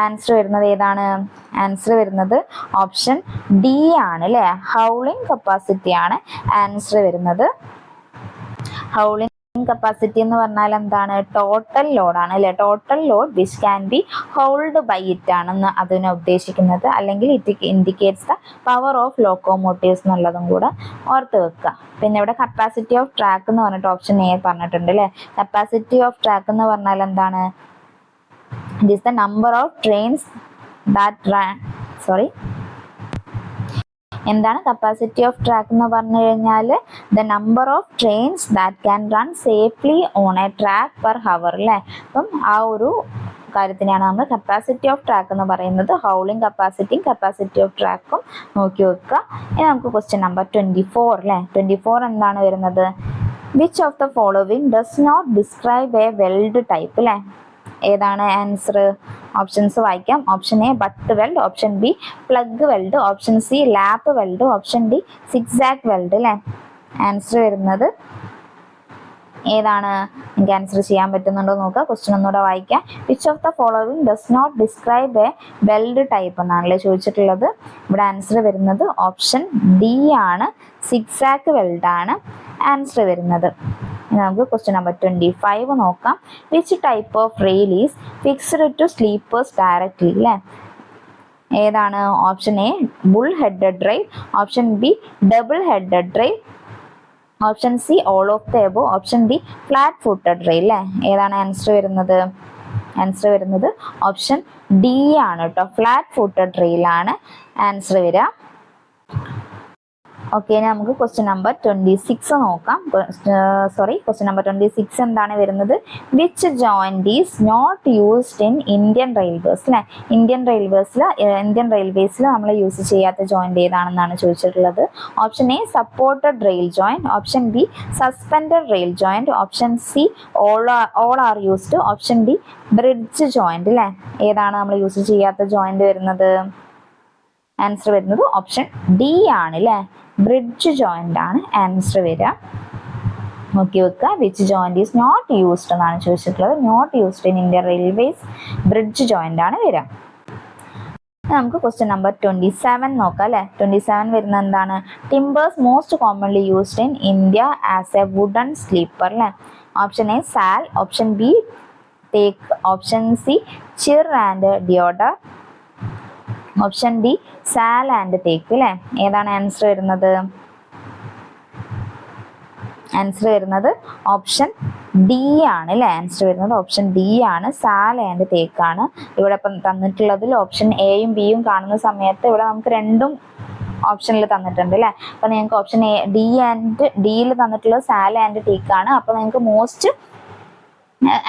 ആൻസർ വരുന്നത് ഏതാണ്? ആൻസർ വരുന്നത് ഓപ്ഷൻ ഡി ആണ് അല്ലേ, ഹൗളിംഗ് കപ്പാസിറ്റി ആണ് ആൻസർ വരുന്നത്. ഹൗളിംഗ് കപ്പാസിറ്റി എന്ന് പറഞ്ഞാൽ എന്താണ്? ടോട്ടൽ ലോഡ് ആണ് അല്ലെ, total load which can be hold by it ആണെന്ന് അതിനെ ഉദ്ദേശിക്കുന്നത്. അല്ലെങ്കിൽ it indicates the power of locomotives എന്നുള്ളതും കൂടെ ഓർത്ത് വെക്കുക. പിന്നെ ഇവിടെ കപ്പാസിറ്റി ഓഫ് ട്രാക്ക് എന്ന് പറഞ്ഞിട്ട് ഓപ്ഷൻ എ പറഞ്ഞിട്ടുണ്ട് അല്ലെ. കപ്പാസിറ്റി ഓഫ് ട്രാക്ക് എന്ന് പറഞ്ഞാൽ എന്താണ്? It is the number of trains എന്താണ് കപ്പാസിറ്റി ഓഫ് ട്രാക്ക് എന്ന് പറഞ്ഞു കഴിഞ്ഞാൽ the number of trains that can run safely on a track per hour അല്ലേ. അപ്പം ആ ഒരു കാര്യത്തിനാണ് നമ്മൾ കപ്പാസിറ്റി ഓഫ് ട്രാക്ക് എന്ന് പറയുന്നത്. ഹൗളിംഗ് കപ്പാസിറ്റിയും കപ്പാസിറ്റി ഓഫ് ട്രാക്കും നോക്കി വെക്കുക. ഇനി നമുക്ക് ക്വസ്റ്റ്യൻ നമ്പർ 24 അല്ലേ. 24 എന്താണ് വരുന്നത്? Which of the following does not describe a weld type അല്ലേ. ഏതാണ് ആൻസർ? ഓപ്ഷൻസ് വായിക്കാം. Option A, butt weld, option B, plug weld, option C, lap weld, option D, zigzag weld അല്ലേ. ആൻസർ വരുന്നത് ഏതാണ്? നിങ്ങൾക്ക് ആൻസർ ചെയ്യാൻ പറ്റുന്നുണ്ടോ നോക്കുക. ക്വസ്റ്റ്യൻ ഒന്നുകൂടെ വായിക്കാം. Which of the following does not describe a weld type എന്നാണല്ലേ ചോദിച്ചിട്ടുള്ളത്. ഇവിടെ ആൻസർ വരുന്നത് ഓപ്ഷൻ ഡി ആണ്, സിക്സാക് വെൽഡ് ആണ് ആൻസർ വരുന്നത്. നമുക്ക് ക്വസ്റ്റ്യൻ നമ്പർ 25 നോക്കാം. Which type of rail is fixed to sleepers directly അല്ലേ. ഏതാണ്? Option A, bull headed rail, option B, double headed rail, option C, all of the above, option D, flat footed rail അല്ലേ. ഏതാണ് answer വരുന്നത്? Answer വരുന്നത് option D ആണ് കേട്ടോ, flat footed rail ആണ് answer വരിക. ഓക്കെ, ഇനി നമുക്ക് ക്വസ്റ്റ്യൻ നമ്പർ 26 നോക്കാം. ക്വസ്റ്റ്യൻ നമ്പർ 26 എന്താണ് വരുന്നത്? Which joint is not used in Indian railways അല്ലെ. ഇന്ത്യൻ റെയിൽവേസിൽ നമ്മൾ യൂസ് ചെയ്യാത്ത ജോയിന്റ് ഏതാണെന്നാണ് ചോദിച്ചിട്ടുള്ളത്. Option A, supported rail joint, option B, suspended rail joint, option C, all are used, option D, bridge joint അല്ലെ. ഏതാണ് നമ്മൾ യൂസ് ചെയ്യാത്ത ജോയിന്റ് വരുന്നത്? ആൻസർ വരുന്നത് ഓപ്ഷൻ ഡി ആണ് അല്ലെ, ബ്രിഡ്ജ് ജോയിന്റ് ആണ് ആൻസർ വരിക. നോക്കി വെക്കുക. Which joint is not used എന്നാണ് ചോദിച്ചിട്ടുള്ളത്. Not used in Indian railways, bridge joint ആണ് വരിക. നമുക്ക് ക്വസ്റ്റ്യൻ നമ്പർ 27 നോക്കാം അല്ലെ. 27 വരുന്നത് എന്താണ്? Timbers most commonly used in India as a wooden sleeper അല്ലെ. Option A, sal, option B, teak, option C, chir and deodar, option D, sal and teak അല്ലെ. ഏതാണ് ആൻസർ വരുന്നത്? ആൻസർ വരുന്നത് ഓപ്ഷൻ ഡി ആണ് അല്ലെ. ആൻസർ വരുന്നത് ഓപ്ഷൻ ഡി ആണ്, സാൽ ആൻഡ് തേക്ക് ആണ്. ഇവിടെ ഇപ്പം തന്നിട്ടുള്ളതിൽ ഓപ്ഷൻ എയും ബിയും കാണുന്ന സമയത്ത് ഇവിടെ നമുക്ക് രണ്ടും ഓപ്ഷനിൽ തന്നിട്ടുണ്ട് അല്ലെ. അപ്പൊ നിങ്ങൾക്ക് ഓപ്ഷൻ എ, ഡിയിൽ തന്നിട്ടുള്ളത് സാൽ ആൻഡ് തേക്ക് ആണ്. അപ്പൊ നിങ്ങൾക്ക് മോസ്റ്റ്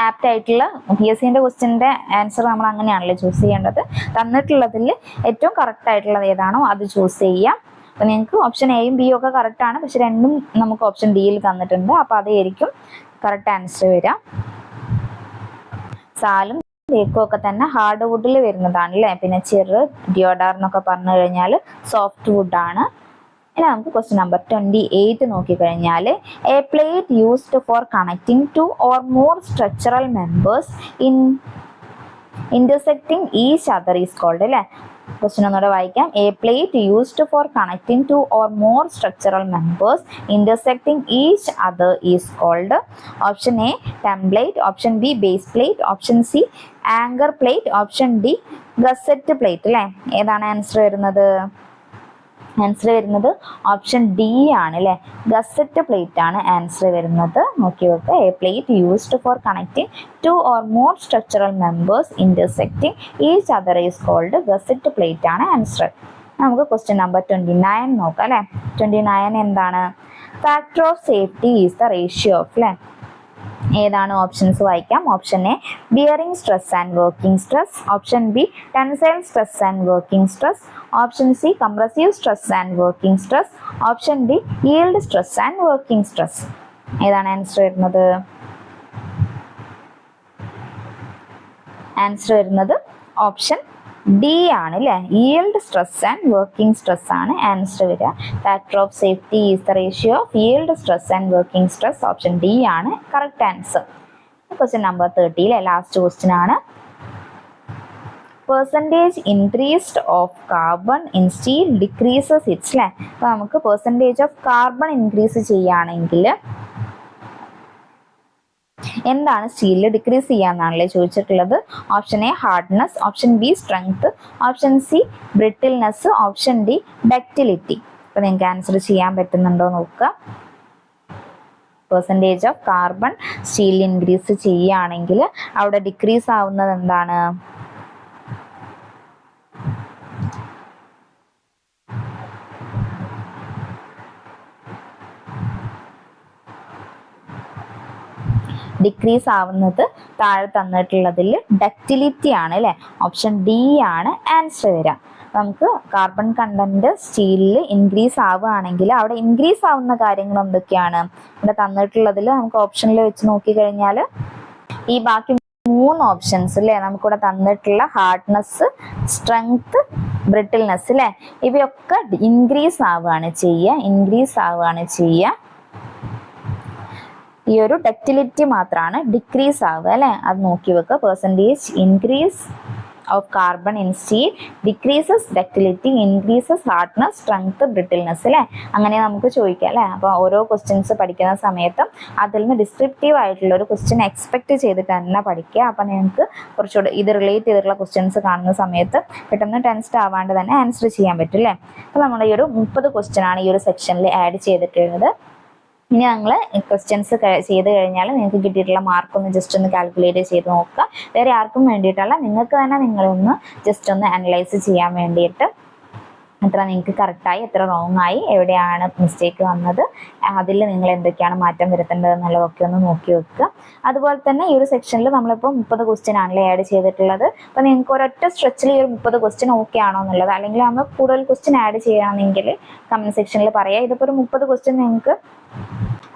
ആപ്റ്റ് ആയിട്ടുള്ള PSCന്റെ ക്വസ്റ്റ്യൻ്റെ ആൻസർ നമ്മൾ അങ്ങനെയാണല്ലോ ചൂസ് ചെയ്യേണ്ടത്. തന്നിട്ടുള്ളതിൽ ഏറ്റവും കറക്റ്റ് ആയിട്ടുള്ളത് ഏതാണോ അത് ചൂസ് ചെയ്യാം. അപ്പം നിങ്ങൾക്ക് ഓപ്ഷൻ എയും ബിയും ഒക്കെ കറക്റ്റ് ആണ്, പക്ഷെ രണ്ടും നമുക്ക് ഓപ്ഷൻ ഡിയിൽ തന്നിട്ടുണ്ട്. അപ്പോൾ അതായിരിക്കും കറക്റ്റ് ആൻസർ വരിക. സാലും തേക്കും ഒക്കെ തന്നെ ഹാർഡ് വുഡിൽ വരുന്നതാണ് അല്ലേ. പിന്നെ ചിറ്, ഡിയോഡാർ എന്നൊക്കെ പറഞ്ഞു കഴിഞ്ഞാൽ സോഫ്റ്റ് വുഡാണ്. ഇനി നമുക്ക് ക്വസ്റ്റ്യൻ നമ്പർ 28 നോക്കിക്കഴിഞ്ഞാൽ a plate used for connecting two or more structural members in intersecting each other is called അല്ലേ. ക്വസ്റ്റ്യൻ ഒന്നുകൂടെ വായിക്കാം. A plate used for connecting two or more structural members intersecting each other is called. Option A template, option B base plate, option C anchor plate, option D gusset plate അല്ലേ. ഏതാണ് answer വരുന്നത്? Answer വരുന്നത് option D ആണ് അല്ലേ. Gazette plate ആണ് answer വരുന്നത്. നോക്കി വെക്കുക. A plate used for connecting two or more structural members intersecting each other is called gusset plate ആണ് ആൻസർ. നമുക്ക് ക്വസ്റ്റ്യൻ നമ്പർ 29 നോക്കാം അല്ലേ. 29 എന്താണ്? Factor of safety is the ratio of അല്ലേ. ഏതാണ്? ഓപ്ഷൻസ് വായിക്കാം. Option A bearing stress and working stress, option B tensile stress and working stress, option C compressive stress and working stress, option D yield stress and working stress. ഏതാണ് answer വരുന്നത്? Answer വരുന്നത് option D ആണ് അല്ലേ. yield stress and working stress ആണ് answer വരിക. Factor of safety is the ratio of yield stress and working stress. Option D ആണ് correct answer. Question number 30 last question ആണ്. Percentage increased of carbon in steel decreases its അല്ലേ. അപ്പോൾ നമുക്ക് percentage of carbon increase ചെയ്യുകയാണെങ്കിൽ എന്താണ് സ്റ്റീലിൽ decrease ചെയ്യാന്നാണല്ലേ ചോദിച്ചിട്ടുള്ളത്. Option A hardness, option B strength, option C brittleness, option D ductility. അപ്പോൾ നിങ്ങൾക്ക് answer ചെയ്യാൻ പറ്റുന്നുണ്ടോ നോക്കുക. പെർസെൻറ്റേജ് ഓഫ് കാർബൺ സ്റ്റീലിൽ ഇൻക്രീസ് ചെയ്യുകയാണെങ്കിൽ അവിടെ ഡിക്രീസ് ആവുന്നത് എന്താണ്? ഡിക്രീസ് ആവുന്നത് താഴെ തന്നിട്ടുള്ളതിൽ ഡക്റ്റിലിറ്റി ആണ് അല്ലേ. ഓപ്ഷൻ ഡി ആണ് ആൻസർ വരിക. നമുക്ക് കാർബൺ കണ്ടന്റ് സ്റ്റീലിൽ ഇൻക്രീസ് ആവുകയാണെങ്കിൽ അവിടെ ഇൻക്രീസ് ആവുന്ന കാര്യങ്ങൾ എന്തൊക്കെയാണ്? ഇവിടെ തന്നിട്ടുള്ളതിൽ നമുക്ക് ഓപ്ഷനിൽ വെച്ച് നോക്കിക്കഴിഞ്ഞാൽ ഈ ബാക്കി 3 ഓപ്ഷൻസ് അല്ലേ നമുക്കിവിടെ തന്നിട്ടുള്ള ഹാർഡ്നെസ്, സ്ട്രെങ്ത്, ബ്രിട്ടിൽനെസ് അല്ലേ, ഇവയൊക്കെ ഇൻക്രീസ് ആവുകയാണ് ചെയ്യുക. ഈ ഒരു ഡക്റ്റിലിറ്റി മാത്രമാണ് ഡിക്രീസ് ആവുക അല്ലേ. അത് നോക്കി വെക്കുക. Percentage increase of carbon in steel decreases ductility, increases hardness, strength, brittleness അല്ലേ. അങ്ങനെ നമുക്ക് ചോദിക്കാം അല്ലേ. അപ്പോൾ ഓരോ ക്വസ്റ്റ്യൻസ് പഠിക്കുന്ന സമയത്തും അതിൽ നിന്ന് ഡിസ്ക്രിപ്റ്റീവ് ആയിട്ടുള്ള ഒരു ക്വസ്റ്റ്യൻ എക്സ്പെക്ട് ചെയ്തിട്ട് തന്നെ പഠിക്കുക. അപ്പോൾ നിങ്ങൾക്ക് കുറച്ചുകൂടി ഇത് റിലേറ്റ് ചെയ്തിട്ടുള്ള ക്വസ്റ്റ്യൻസ് കാണുന്ന സമയത്ത് പെട്ടെന്ന് ടെൻസ്ഡ് ആവാണ്ട് തന്നെ ആൻസർ ചെയ്യാൻ പറ്റും അല്ലേ. അപ്പോൾ നമ്മൾ ഈ ഒരു 30 ക്വസ്റ്റ്യൻ ആണ് ഈ ഒരു സെക്ഷനിൽ ആഡ് ചെയ്തിട്ടുള്ളത്. ഇനി ഞങ്ങൾ ക്വസ്റ്റ്യൻസ് ചെയ്ത് കഴിഞ്ഞാൽ നിങ്ങൾക്ക് കിട്ടിയിട്ടുള്ള മാർക്ക് ഒന്ന് ജസ്റ്റ് ഒന്ന് കാൽക്കുലേറ്റ് ചെയ്ത് നോക്കുക. വേറെ ആർക്കും വേണ്ടിയിട്ടല്ല, നിങ്ങൾക്ക് തന്നെ നിങ്ങളൊന്ന് ജസ്റ്റ് ഒന്ന് അനലൈസ് ചെയ്യാൻ വേണ്ടിയിട്ട് എത്ര നിങ്ങൾക്ക് കറക്റ്റായി, എത്ര റോങ് ആയി, എവിടെയാണ് മിസ്റ്റേക്ക് വന്നത്, അതിൽ നിങ്ങൾ എന്തൊക്കെയാണ് മാറ്റം വരുത്തേണ്ടത് എന്നുള്ളതൊക്കെ ഒന്ന് നോക്കി വെക്കുക. അതുപോലെ തന്നെ ഈ ഒരു സെക്ഷനിൽ നമ്മളിപ്പോൾ 30 ക്വസ്റ്റ്യൻ ആണല്ലേ ആഡ് ചെയ്തിട്ടുള്ളത്. അപ്പോൾ നിങ്ങൾക്ക് ഒരൊറ്റ സ്ട്രെച്ചിൽ ഈ ഒരു 30 ക്വസ്റ്റ്യൻ ഓക്കെ ആണോ എന്നുള്ളത്, അല്ലെങ്കിൽ നമ്മൾ കൂടുതൽ ക്വസ്റ്റ്യൻ ആഡ് ചെയ്യുകയാണെങ്കിൽ കമൻറ്റ് സെക്ഷനിൽ പറയാം. ഇതിപ്പോൾ ഒരു 30 ക്വസ്റ്റ്യൻ നിങ്ങൾക്ക്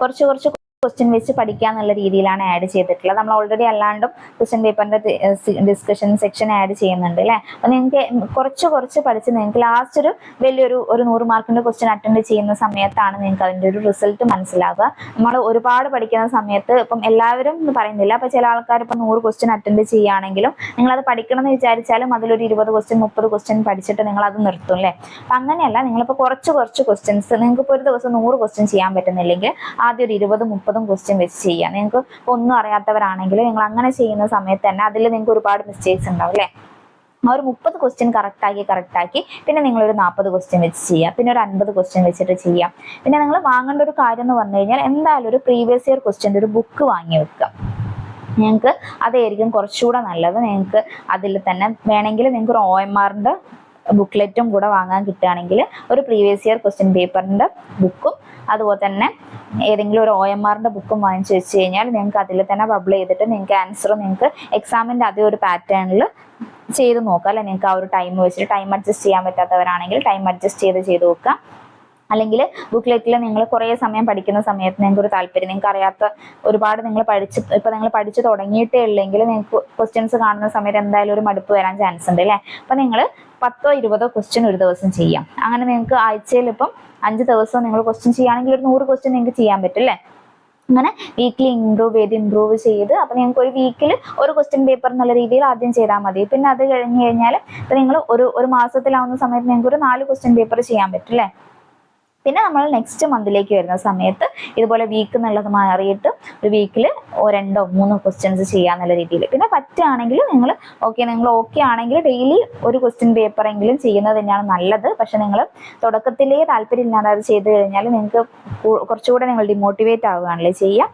കുറച്ച് ക്വസ്റ്റ്യൻ വെച്ച് പഠിക്കുക എന്നുള്ള രീതിയിലാണ് ആഡ് ചെയ്തിട്ടുള്ളത്. നമ്മൾ ഓൾറെഡി അല്ലാണ്ടും ക്വസ്റ്റ്യൻ പേപ്പറിന്റെ ഡിസ്കഷൻ സെക്ഷൻ ആഡ് ചെയ്യുന്നുണ്ട് അല്ലേ. അപ്പോൾ നിങ്ങൾക്ക് കുറച്ച് പഠിച്ച് നിങ്ങൾക്ക് ലാസ്റ്റ് ഒരു വലിയൊരു 100 മാർക്കിന്റെ ക്വസ്റ്റ്യൻ അറ്റൻഡ് ചെയ്യുന്ന സമയത്താണ് നിങ്ങൾക്ക് അതിൻ്റെ ഒരു റിസൾട്ട് മനസ്സിലാവുക. നമ്മൾ ഒരുപാട് പഠിക്കുന്ന സമയത്ത് ഇപ്പം എല്ലാവരും പറയുന്നില്ല, അപ്പോൾ ചില ആൾക്കാർ ഇപ്പം 100 ക്വസ്റ്റ്യൻ അറ്റൻഡ് ചെയ്യുകയാണെങ്കിലും നിങ്ങളത് പഠിക്കണം എന്ന് വിചാരിച്ചാലും അതിലൊരു 20 ക്വസ്റ്റ്യൻ 30 ക്വസ്റ്റ്യൻ പഠിച്ചിട്ട് നിങ്ങൾ അത് നിർത്തും അല്ലേ. അപ്പം അങ്ങനെയല്ല, നിങ്ങളിപ്പോൾ കുറച്ച് ക്വസ്റ്റ്യൻസ് നിങ്ങൾക്ക് ഇപ്പോൾ ഒരു ദിവസം 100 ക്വസ്റ്റ്യൻ ചെയ്യാൻ പറ്റുന്നില്ലെങ്കിൽ ആദ്യം ഒരു 20-30 ക്വസ്റ്റ്യൻ വെച്ച് ചെയ്യാം. നിങ്ങൾക്ക് ഒന്നും അറിയാത്തവരാണെങ്കിൽ നിങ്ങൾ അങ്ങനെ ചെയ്യുന്ന സമയത്ത് തന്നെ അതിൽ നിങ്ങൾക്ക് ഒരുപാട് മിസ്റ്റേക്സ് ഉണ്ടാവും അല്ലേ. ആ ഒരു 30 ക്വസ്റ്റ്യൻ കറക്റ്റാക്കി പിന്നെ നിങ്ങളൊരു 40 ക്വസ്റ്റ്യൻ വെച്ച് ചെയ്യുക, പിന്നെ ഒരു 50 ക്വസ്റ്റ്യൻ വെച്ചിട്ട് ചെയ്യാം. പിന്നെ നിങ്ങൾ വാങ്ങേണ്ട ഒരു കാര്യം എന്ന് പറഞ്ഞു കഴിഞ്ഞാൽ എന്തായാലും ഒരു പ്രീവിയസ് ഇയർ ക്വസ്റ്റ്യൻ്റെ ഒരു ബുക്ക് വാങ്ങി വെക്കുക. നിങ്ങൾക്ക് അതായിരിക്കും കുറച്ചുകൂടെ നല്ലത്. നിങ്ങൾക്ക് അതിൽ തന്നെ വേണമെങ്കിൽ നിങ്ങൾക്ക് ഒരു OMRന്റെ ബുക്ക്ലെറ്റും കൂടെ വാങ്ങാൻ കിട്ടുകയാണെങ്കിൽ ഒരു പ്രീവിയസ് ഇയർ ക്വസ്റ്റ്യൻ പേപ്പറിൻ്റെ ബുക്കും അതുപോലെ തന്നെ ഏതെങ്കിലും ഒരു OMRന്റെ ബുക്കും വാങ്ങിച്ചു വെച്ച് കഴിഞ്ഞാൽ നിങ്ങൾക്ക് അതിൽ തന്നെ പബ്ലിഷ് ചെയ്തിട്ട് നിങ്ങൾക്ക് ആൻസർ നിങ്ങൾക്ക് എക്സാമിൻ്റെ അതേ ഒരു പാറ്റേണിൽ ചെയ്ത് നോക്കാം അല്ലെ. നിങ്ങൾക്ക് ആ ഒരു ടൈം വെച്ചിട്ട് ടൈം അഡ്ജസ്റ്റ് ചെയ്യാൻ പറ്റാത്തവരാണെങ്കിൽ ടൈം അഡ്ജസ്റ്റ് ചെയ്ത് നോക്കാം. അല്ലെങ്കിൽ ബുക്ക്ലെറ്റിൽ നിങ്ങൾ കുറേ സമയം പഠിക്കുന്ന സമയത്ത് നിങ്ങൾക്ക് ഒരു താല്പര്യം, നിങ്ങൾക്ക് അറിയാത്ത ഒരുപാട് നിങ്ങൾ പഠിച്ച് തുടങ്ങിയിട്ടേ ഉള്ളെങ്കിൽ നിങ്ങൾക്ക് ക്വസ്റ്റ്യൻസ് കാണുന്ന സമയത്ത് എന്തായാലും ഒരു മടുപ്പ് വരാൻ ചാൻസ് ഉണ്ട് അല്ലേ. അപ്പം നിങ്ങൾ 10 20 ക്വസ്റ്റ്യൻ ഒരു ദിവസം ചെയ്യാം. അങ്ങനെ നിങ്ങൾക്ക് ആഴ്ചയിൽ ഇപ്പം 5 ദിവസം നിങ്ങൾ ക്വസ്റ്റ്യൻ ചെയ്യുകയാണെങ്കിൽ ഒരു 100 ക്വസ്റ്റ്യൻ നിങ്ങൾക്ക് ചെയ്യാൻ പറ്റും അല്ലേ. അങ്ങനെ വീക്കിലി ഇമ്പ്രൂവ് ചെയ്ത് അപ്പം നിങ്ങൾക്ക് ഒരു വീക്കിൽ ഒരു ക്വസ്റ്റ്യൻ പേപ്പർ എന്നുള്ള രീതിയിൽ ആദ്യം ചെയ്താൽ മതി. പിന്നെ അത് കഴിഞ്ഞ് കഴിഞ്ഞാൽ ഇപ്പം നിങ്ങൾ ഒരു മാസത്തിലാവുന്ന സമയത്ത് നിങ്ങൾക്ക് ഒരു 4 ക്വസ്റ്റ്യൻ പേപ്പർ ചെയ്യാൻ പറ്റും അല്ലേ. പിന്നെ നമ്മൾ നെക്സ്റ്റ് മന്തിലേക്ക് വരുന്ന സമയത്ത് ഇതുപോലെ വീക്ക് എന്നുള്ളത് മാറിയിട്ട് ഒരു വീക്കിൽ 2 3 ക്വസ്റ്റ്യൻസ് ചെയ്യാന്നുള്ള രീതിയിൽ. പിന്നെ പറ്റുകയാണെങ്കിൽ നിങ്ങൾ ഓക്കെ ആണെങ്കിൽ ഡെയിലി ഒരു ക്വസ്റ്റ്യൻ പേപ്പർ എങ്കിലും ചെയ്യുന്നത് തന്നെയാണ് നല്ലത്. പക്ഷെ നിങ്ങൾ തുടക്കത്തിലേ താല്പര്യമില്ലാതെ അത് ചെയ്ത് കഴിഞ്ഞാൽ നിങ്ങൾക്ക് കുറച്ചുകൂടെ നിങ്ങൾ ഡിമോട്ടിവേറ്റ് ആവുകയാണല്ലേ ചെയ്യുക.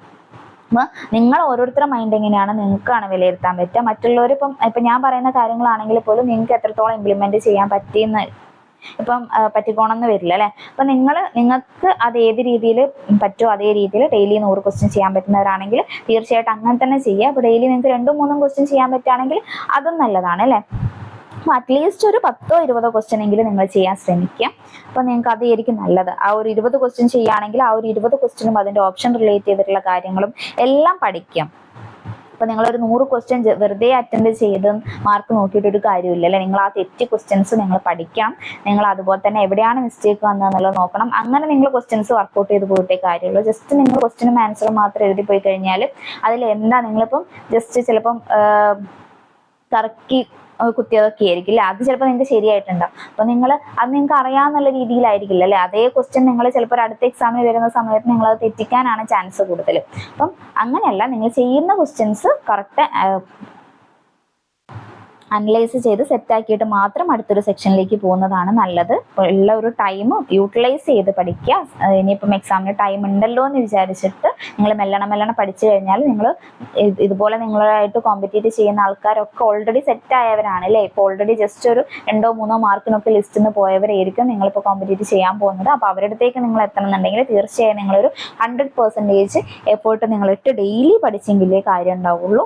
അപ്പോൾ നിങ്ങൾ ഓരോരുത്തരുടെ മൈൻഡ് എങ്ങനെയാണ് നിങ്ങൾക്കാണ് വിലയിരുത്താൻ പറ്റുക. മറ്റുള്ളവർ ഇപ്പം ഞാൻ പറയുന്ന കാര്യങ്ങളാണെങ്കിൽ പോലും നിങ്ങൾക്ക് എത്രത്തോളം ഇംപ്ലിമെൻറ്റ് ചെയ്യാൻ പറ്റിയെന്ന് പറ്റിക്കോണമെന്ന് വരില്ല അല്ലേ. അപ്പം നിങ്ങൾക്ക് അത് ഏത് രീതിയിൽ പറ്റുമോ അതേ രീതിയിൽ ഡെയിലി 100 ക്വസ്റ്റ്യൻ ചെയ്യാൻ പറ്റുന്നവരാണെങ്കിൽ തീർച്ചയായിട്ടും അങ്ങനെ തന്നെ ചെയ്യുക. അപ്പോൾ ഡെയിലി നിങ്ങൾക്ക് 2 3 ക്വസ്റ്റ്യൻ ചെയ്യാൻ പറ്റുകയാണെങ്കിൽ അതും നല്ലതാണ് അല്ലേ. അപ്പോൾ അറ്റ്ലീസ്റ്റ് ഒരു 10 20 ക്വസ്റ്റ്യൻ എങ്കിലും നിങ്ങൾ ചെയ്യാൻ ശ്രമിക്കുക. അപ്പോൾ നിങ്ങൾക്ക് അതായിരിക്കും നല്ലത്. ആ ഒരു 20 ക്വസ്റ്റ്യൻ ചെയ്യുകയാണെങ്കിൽ ആ ഒരു 20 ക്വസ്റ്റ്യനും അതിൻ്റെ ഓപ്ഷൻ റിലേറ്റ് ചെയ്തിട്ടുള്ള കാര്യങ്ങളും എല്ലാം പഠിക്കാം. അപ്പോൾ നിങ്ങളൊരു 100 ക്വസ്റ്റ്യൻ വെറുതെ അറ്റൻഡ് ചെയ്ത് മാർക്ക് നോക്കിയിട്ട് ഒരു കാര്യമില്ല അല്ലേ. നിങ്ങൾ ആ തെറ്റി ക്വസ്റ്റ്യൻസ് നിങ്ങൾ പഠിക്കണം. നിങ്ങൾ അതുപോലെ തന്നെ എവിടെയാണ് മിസ്റ്റേക്ക് വന്നതെന്നുള്ളത് നോക്കണം. അങ്ങനെ നിങ്ങൾ ക്വസ്റ്റ്യൻസ് വർക്കൗട്ട് ചെയ്ത് പോയിട്ടേ കാര്യമുള്ളൂ. ജസ്റ്റ് നിങ്ങൾ ക്വസ്റ്റ്യനും ആൻസറും മാത്രം എഴുതി പോയി കഴിഞ്ഞാൽ അതിൽ എന്താ നിങ്ങളിപ്പം ജസ്റ്റ് ചിലപ്പം കറക്കി കുത്തിയതൊക്കെ ആയിരിക്കും അല്ലേ. അത് ചിലപ്പോൾ നിങ്ങൾക്ക് ശരിയായിട്ടുണ്ടാവും. അപ്പോൾ അത് നിങ്ങൾക്ക് അറിയാമെന്നുള്ള രീതിയിലായിരിക്കില്ല അല്ലേ. അതേ ക്വസ്റ്റ്യൻ നിങ്ങൾ ചിലപ്പോൾ ഒരു അടുത്ത എക്സാമിന് വരുന്ന സമയത്ത് നിങ്ങളത് തെറ്റിക്കാനാണ് ചാൻസ് കൂടുതൽ. അപ്പം അങ്ങനെയല്ല, നിങ്ങൾ ചെയ്യുന്ന ക്വസ്റ്റ്യൻസ് കറക്റ്റ് അനലൈസ് ചെയ്ത് സെറ്റാക്കിയിട്ട് മാത്രം അടുത്തൊരു സെക്ഷനിലേക്ക് പോകുന്നതാണ് നല്ലത്. ഉള്ള ഒരു ടൈം യൂട്ടിലൈസ് ചെയ്ത് പഠിക്കുക. ഇനിയിപ്പം എക്സാമിന് ടൈം ഉണ്ടല്ലോ എന്ന് വിചാരിച്ചിട്ട് നിങ്ങൾ മെല്ലണം പഠിച്ചു കഴിഞ്ഞാൽ നിങ്ങൾ ഇതുപോലെ നിങ്ങളായിട്ട് കോമ്പറ്റീറ്റ് ചെയ്യുന്ന ആൾക്കാരൊക്കെ ഓൾറെഡി സെറ്റ് ആയവരാണ് അല്ലേ. ഇപ്പോൾ ഓൾറെഡി ജസ്റ്റ് ഒരു 2 3 മാർക്കിനൊക്കെ ലിസ്റ്റിൽ നിന്ന് പോയവരായിരിക്കും നിങ്ങളിപ്പോൾ കോമ്പറ്റീറ്റ് ചെയ്യാൻ പോകുന്നത്. അപ്പോൾ അവരുടെ അടുത്തേക്ക് നിങ്ങൾ എത്തണമെന്നുണ്ടെങ്കിൽ തീർച്ചയായും നിങ്ങളൊരു 100% എഫേർട്ട് നിങ്ങളിട്ട് ഡെയിലി പഠിച്ചെങ്കിലേ കാര്യം ഉണ്ടാവുള്ളൂ.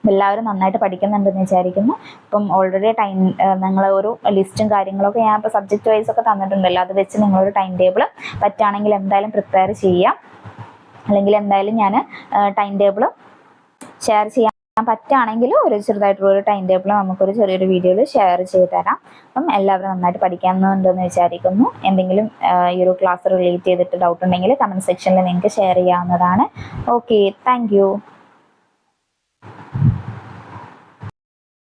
എല്ലാവരും നന്നായിട്ട് പഠിക്കുന്നുണ്ടെന്ന് വിചാരിക്കുന്നു. ഇപ്പം ഓൾറെഡി നിങ്ങൾ ഒരു ലിസ്റ്റും കാര്യങ്ങളൊക്കെ ഞാൻ ഇപ്പോൾ സബ്ജക്റ്റ് വൈസ് ഒക്കെ തന്നിട്ടുണ്ടല്ലോ. അത് വെച്ച് നിങ്ങളൊരു ടൈം ടേബിൾ പറ്റുകയാണെങ്കിൽ എന്തായാലും പ്രിപ്പയർ ചെയ്യാം. അല്ലെങ്കിൽ എന്തായാലും ഞാൻ ടൈം ടേബിൾ ഷെയർ ചെയ്യാൻ പറ്റുകയാണെങ്കിൽ ഒരു ചെറുതായിട്ടുള്ളൊരു ടൈം ടേബിൾ നമുക്കൊരു ചെറിയൊരു വീഡിയോയിൽ ഷെയർ ചെയ്ത് തരാം. അപ്പം എല്ലാവരും നന്നായിട്ട് പഠിക്കാമെന്നുണ്ടെന്ന് വിചാരിക്കുന്നു. എന്തെങ്കിലും ഈ ഒരു ക്ലാസ് റിലേറ്റ് ചെയ്തിട്ട് ഡൗട്ട് ഉണ്ടെങ്കിൽ കമൻറ്റ് സെക്ഷനിൽ നിങ്ങൾക്ക് ഷെയർ ചെയ്യാവുന്നതാണ്. Okay, thank you.